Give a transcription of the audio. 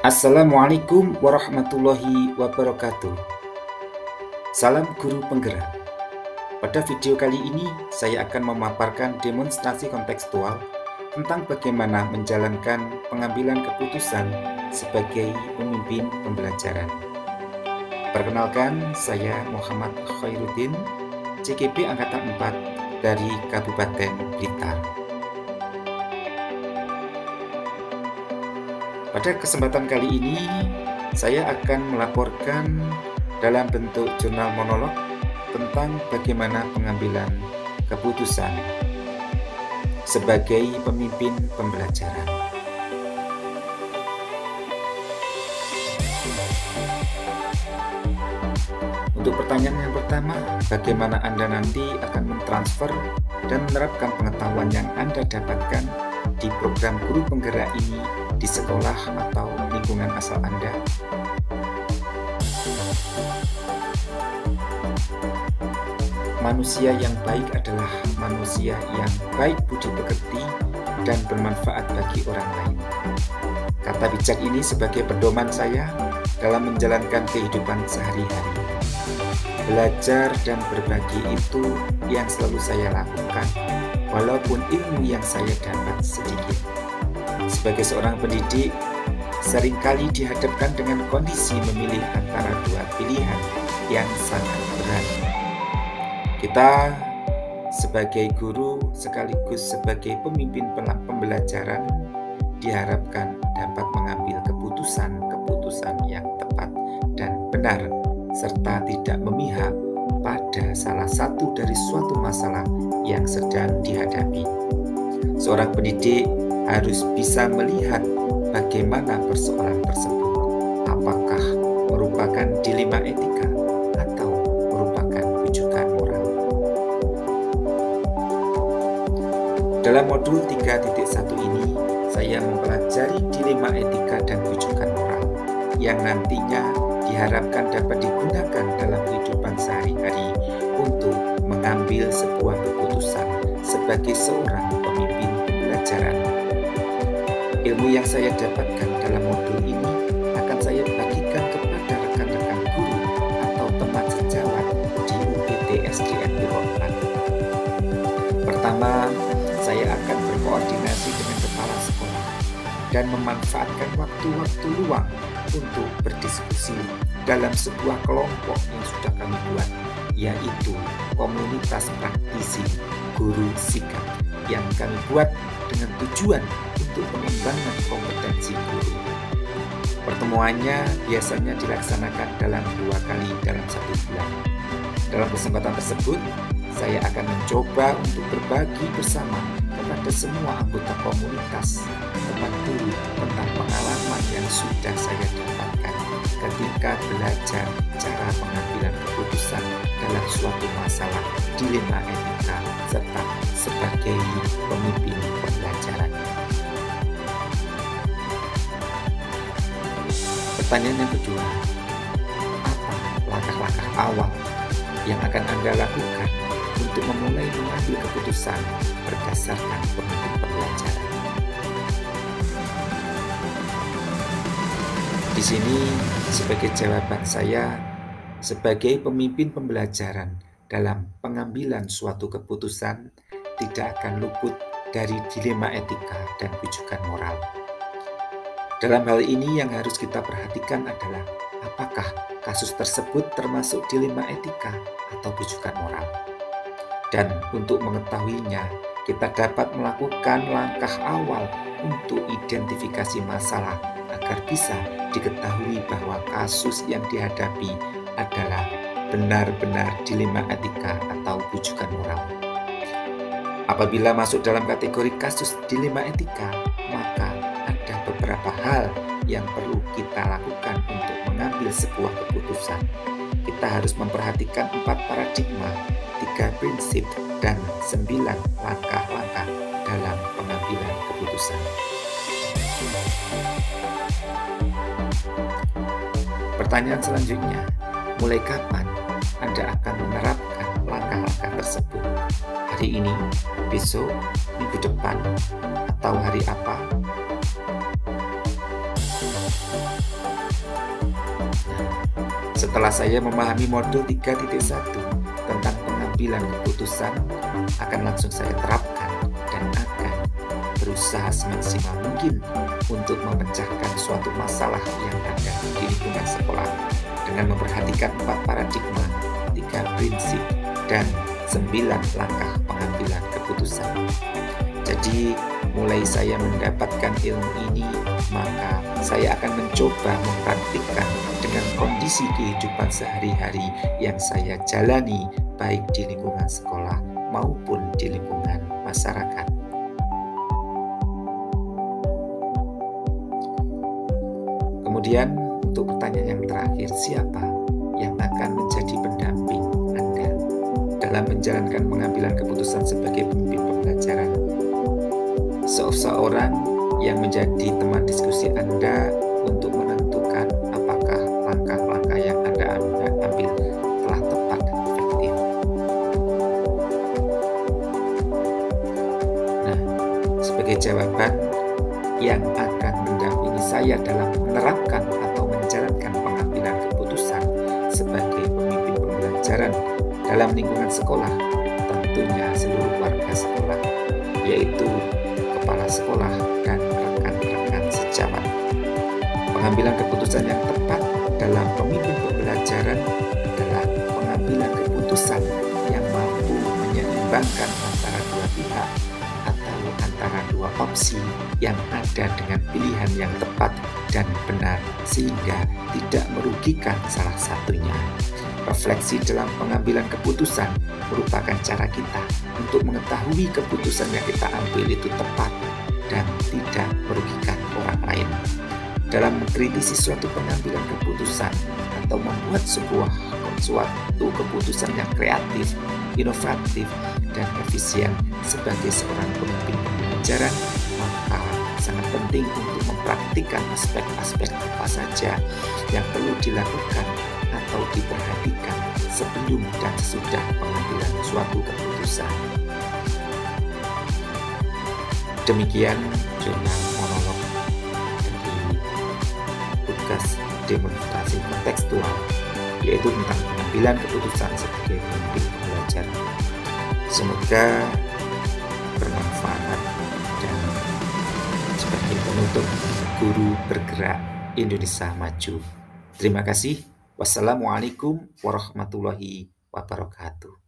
Assalamualaikum warahmatullahi wabarakatuh. Salam guru penggerak. Pada video kali ini saya akan memaparkan demonstrasi kontekstual tentang bagaimana menjalankan pengambilan keputusan sebagai pemimpin pembelajaran. Perkenalkan, saya Muhammad Khairuddin, CGP Angkatan 4 dari Kabupaten Blitar. Pada kesempatan kali ini, saya akan melaporkan dalam bentuk jurnal monolog tentang bagaimana pengambilan keputusan sebagai pemimpin pembelajaran. Untuk pertanyaan yang pertama, bagaimana Anda nanti akan mentransfer dan menerapkan pengetahuan yang Anda dapatkan di program guru penggerak ini di sekolah atau lingkungan asal Anda? Manusia yang baik adalah manusia yang baik budi pekerti dan bermanfaat bagi orang lain. Kata bijak ini sebagai pedoman saya dalam menjalankan kehidupan sehari-hari. Belajar dan berbagi itu yang selalu saya lakukan, walaupun ilmu yang saya dapat sedikit. Sebagai seorang pendidik, seringkali dihadapkan dengan kondisi memilih antara dua pilihan yang sangat berat. Kita sebagai guru sekaligus sebagai pemimpin pembelajaran diharapkan dapat mengambil keputusan-keputusan yang tepat dan benar, serta tidak memihak pada salah satu dari suatu masalah yang sedang dihadapi. Seorang pendidik harus bisa melihat bagaimana persoalan tersebut, apakah merupakan dilema etika atau merupakan rujukan moral. Dalam modul 3.1 ini, saya mempelajari dilema etika dan rujukan moral yang nantinya diharapkan dapat digunakan dalam kehidupan sehari-hari untuk mengambil sebuah keputusan sebagai seorang pemimpin pembelajaran. Ilmu yang saya dapatkan dalam modul ini akan saya bagikan kepada rekan-rekan guru atau teman sejawat di UPT SDN Puro 4. Pertama, saya akan berkoordinasi dengan kepala sekolah dan memanfaatkan waktu-waktu luang untuk berdiskusi dalam sebuah kelompok yang sudah kami buat, yaitu komunitas praktisi guru sikap yang kami buat dengan tujuan untuk pengembangan kompetensi guru. Pertemuannya biasanya dilaksanakan dalam 2 kali dalam 1 bulan. Dalam kesempatan tersebut, saya akan mencoba untuk berbagi bersama kepada semua anggota komunitas tempat guru tentang pengalaman yang sudah saya dapatkan ketika belajar cara pengambilan keputusan dalam suatu masalah dilema etika serta sebagai pemimpin pembelajaran. Pertanyaan yang kedua, apa langkah-langkah awal yang akan Anda lakukan untuk memulai mengambil keputusan berdasarkan pemimpin pembelajaran? Di sini, sebagai jawaban saya, sebagai pemimpin pembelajaran dalam pengambilan suatu keputusan tidak akan luput dari dilema etika dan rujukan moral. Dalam hal ini yang harus kita perhatikan adalah apakah kasus tersebut termasuk dilema etika atau rujukan moral. Dan untuk mengetahuinya, kita dapat melakukan langkah awal untuk identifikasi masalah agar bisa diketahui bahwa kasus yang dihadapi adalah benar-benar dilema etika atau rujukan moral. Apabila masuk dalam kategori kasus dilema etika, maka ada beberapa hal yang perlu kita lakukan untuk mengambil sebuah keputusan. Kita harus memperhatikan 4 paradigma, 3 prinsip, dan 9 langkah-langkah dalam pengambilan keputusan. Pertanyaan selanjutnya, mulai kapan Anda akan menerapkan langkah-langkah tersebut? Hari ini, besok, minggu depan, atau hari apa? Setelah saya memahami modul 3.1 tentang pengambilan keputusan, akan langsung saya terapkan dan akan berusaha semaksimal mungkin untuk memecahkan suatu masalah yang ada di lingkungan sekolah dengan memperhatikan 4 paradigma, 3 prinsip, dan 9 langkah pengambilan keputusan. Jadi, mulai saya mendapatkan ilmu ini, maka saya akan mencoba mempraktikkan dengan kondisi kehidupan sehari-hari yang saya jalani, baik di lingkungan sekolah maupun di lingkungan masyarakat. Kemudian, untuk pertanyaan yang terakhir, siapa yang akan menjadi pendamping Anda dalam menjalankan pengambilan keputusan sebagai pemimpin pembelajaran? Seseorang yang menjadi teman diskusi Anda untuk menentukan apakah langkah-langkah yang Anda ambil telah tepat dan efektif. Nah, sebagai jawaban, yang akan mendampingi saya dalam menerapkan atau menjalankan pengambilan keputusan sebagai pemimpin pembelajaran dalam lingkungan sekolah, tentunya seluruh warga sekolah, yaitu kepala sekolah dan rekan-rekan sejawat. Pengambilan keputusan yang tepat dalam pemimpin pembelajaran adalah pengambilan keputusan yang mampu menyeimbangkan antara dua pihak atau antara dua opsi yang ada dengan pilihan yang tepat dan benar sehingga tidak merugikan salah satunya. Refleksi dalam pengambilan keputusan merupakan cara kita untuk mengetahui keputusan yang kita ambil itu tepat dan tidak merugikan orang lain. Dalam mengkritisi suatu pengambilan keputusan atau membuat suatu keputusan yang kreatif, inovatif, dan efisien sebagai seorang pemimpin pembelajaran, maka sangat penting untuk mempraktikkan aspek-aspek apa saja yang perlu dilakukan atau diperhatikan sebelum dan sesudah pengambilan suatu keputusan. Demikian jurnal monolog dari tugas demonstrasi kontekstual, yaitu tentang pengambilan keputusan sebagai pemimpin pembelajaran. Semoga bermanfaat dan sebagai penutup Guru Bergerak Indonesia Maju. Terima kasih. Wassalamualaikum warahmatullahi wabarakatuh.